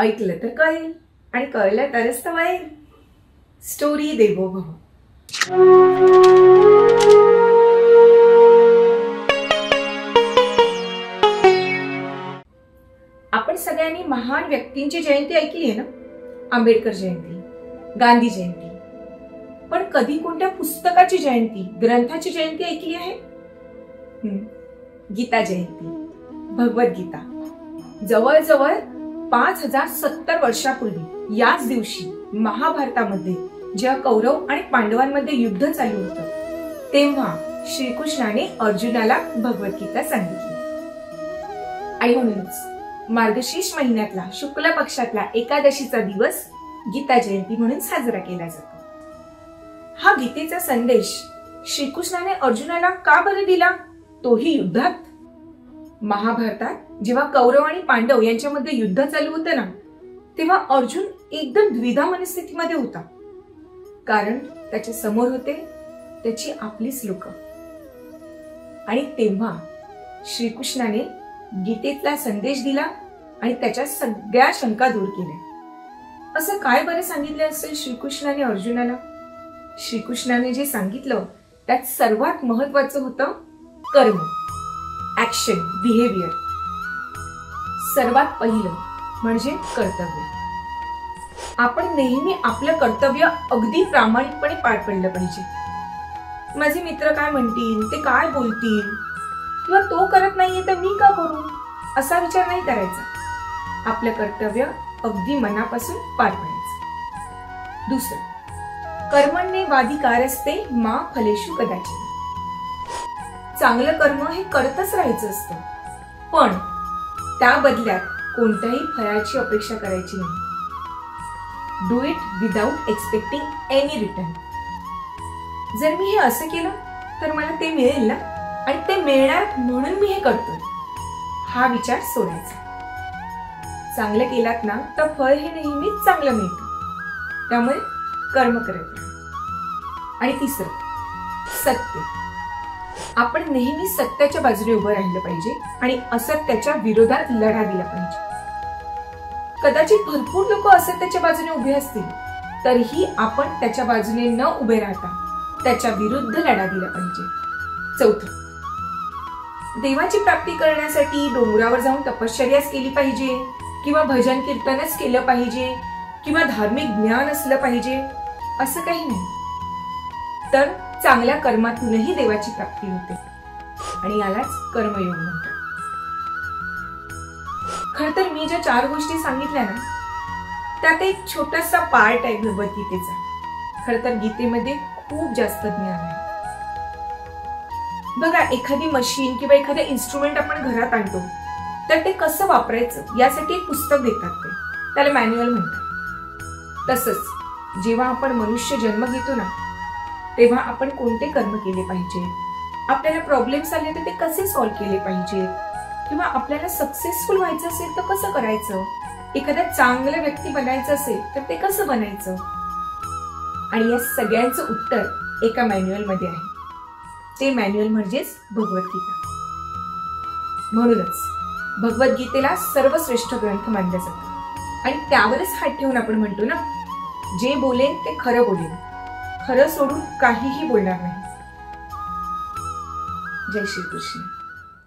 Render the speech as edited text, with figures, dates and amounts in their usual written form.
ऐकलं तर कळेल आणि कळलं तरच तर वळेल. स्टोरी देवो भव. आपण सगळ्यांनी महान व्यक्तींची जयंती ऐकली आहे ना. आंबेडकर जयंती, गांधी जयंती. पण कधी कोणत्या पुस्तकाची जयंती, ग्रंथाची जयंती ऐकली आहे? गीता जयंती, भगवद्गीता. जवळजवळ 5070 वर्षापूर्वी याच दिवशी महाभारतामध्ये जेव्हा कौरव आणि पांडवांमध्ये युद्ध चालू होतं तेव्हा श्रीकृष्णाने अर्जुनाला भगवद्गीता सांगितली. आणि म्हणूनच मार्गशीर्ष महिन्यातला शुक्ल पक्षातला एकादशीचा दिवस गीता जयंती म्हणून साजरा केला जातो. हा गीतेचा संदेश श्रीकृष्णाने अर्जुनाला का बरं दिला, तोही युद्धात? महाभारतात जेव्हा कौरव आणि पांडव यांच्यामध्ये युद्ध चालू होतं ना, तेव्हा अर्जुन एकदम द्विधा मनस्थितीमध्ये होता. कारण त्याच्या समोर होते त्याची आपलीच लोक. आणि तेव्हा श्रीकृष्णाने गीतेतला संदेश दिला आणि त्याच्या सगळ्या शंका दूर केल्या. असं काय बरं सांगितलं असेल श्रीकृष्णाने अर्जुनाला? श्रीकृष्णाने जे सांगितलं त्यात सर्वात महत्वाचं होतं कर्म, ऍक्शन, बिहेवियर. सर्वात पहिलं म्हणजे कर्तव्य. आपण नेहमी आपलं कर्तव्य अगदी प्रामाणिकपणे पार पडलं पाहिजे. माझे मित्र काय म्हणतील, ते काय बोलतील, किंवा तो करत नाहीये तर मी का करू, असा विचार नाही करायचा. आपलं कर्तव्य अगदी मनापासून पार पडायचं. दुसरं, कर्मण्येवाधिकारस्ते मा फलेषु कदाचित्. चांगलं कर्म हे करतच राहायचं असतं, पण त्या बदल्यात कोणत्याही फळाची अपेक्षा करायची नाही. Do it without expecting any return. जर मी हे असं केलं तर मला ते मिळेल ना, आणि ते मिळणार म्हणून मी हे करतो, हा विचार सोडायचा. चांगलं केलात ना तर फळ हे नेहमीच चांगलं मिळतं. त्यामुळे कर्म करत राहा. आणि तिसरं, सत्य. आपण नेहमी सत्याच्या बाजूने उभं राहिलं पाहिजे आणि असत्याच्या विरोधात लढा दिला पाहिजे. कदाचित भरपूर लोक असत्याच्या बाजूने उभे असतील तरीही आपण त्याच्या बाजूने न उभे राहता त्याच्या विरुद्ध लढा दिला पाहिजे. चौथं, देवाची प्राप्ती करण्यासाठी डोंगरावर जाऊन तपश्चर्याच केली पाहिजे, किंवा भजन कीर्तनच केलं पाहिजे, किंवा धार्मिक ज्ञान असलं पाहिजे, असं काही नाही. तर चांगल्या कर्मातूनही देवाची प्राप्ती होते आणि यालाच कर्मयोग म्हणतात. खर तर मी ज्या 4 गोष्टी सांगितल्या ना, त्यात एक छोटासा पार्ट आहे भगवद्गीतेचा. खर तर गीतेमध्ये खूप जास्त ज्ञान आहे. बघा, एखादी मशीन किंवा एखादं इन्स्ट्रुमेंट आपण घरात आणतो तर ते कसं वापरायचं यासाठी एक पुस्तक देतात, त्याला मॅन्युअल म्हणतात. तसंच जेव्हा आपण मनुष्य जन्म घेतो ना, तेव्हा आपण कोणते कर्म केले पाहिजे, आपल्याला प्रॉब्लेम्स आले तर ते कसे सॉल्व्ह केले पाहिजे, किंवा आपल्याला सक्सेसफुल व्हायचं असेल तर कसं करायचं, एखाद्या चांगल्या व्यक्ती बनायचं असेल तर ते कसं बनायचं, आणि या सगळ्यांचं उत्तर एका मॅन्युअल मध्ये आहे. ते मॅन्युअल म्हणजेच भगवद्गीता. म्हणूनच भगवद्गीतेला सर्वश्रेष्ठ ग्रंथ मानलं जातं. आणि त्यावरच हात ठेवून आपण म्हणतो ना, जे बोलेन ते खरं बोलेन, खरं सोडून काहीही बोलणार नाही. जय श्री कृष्ण.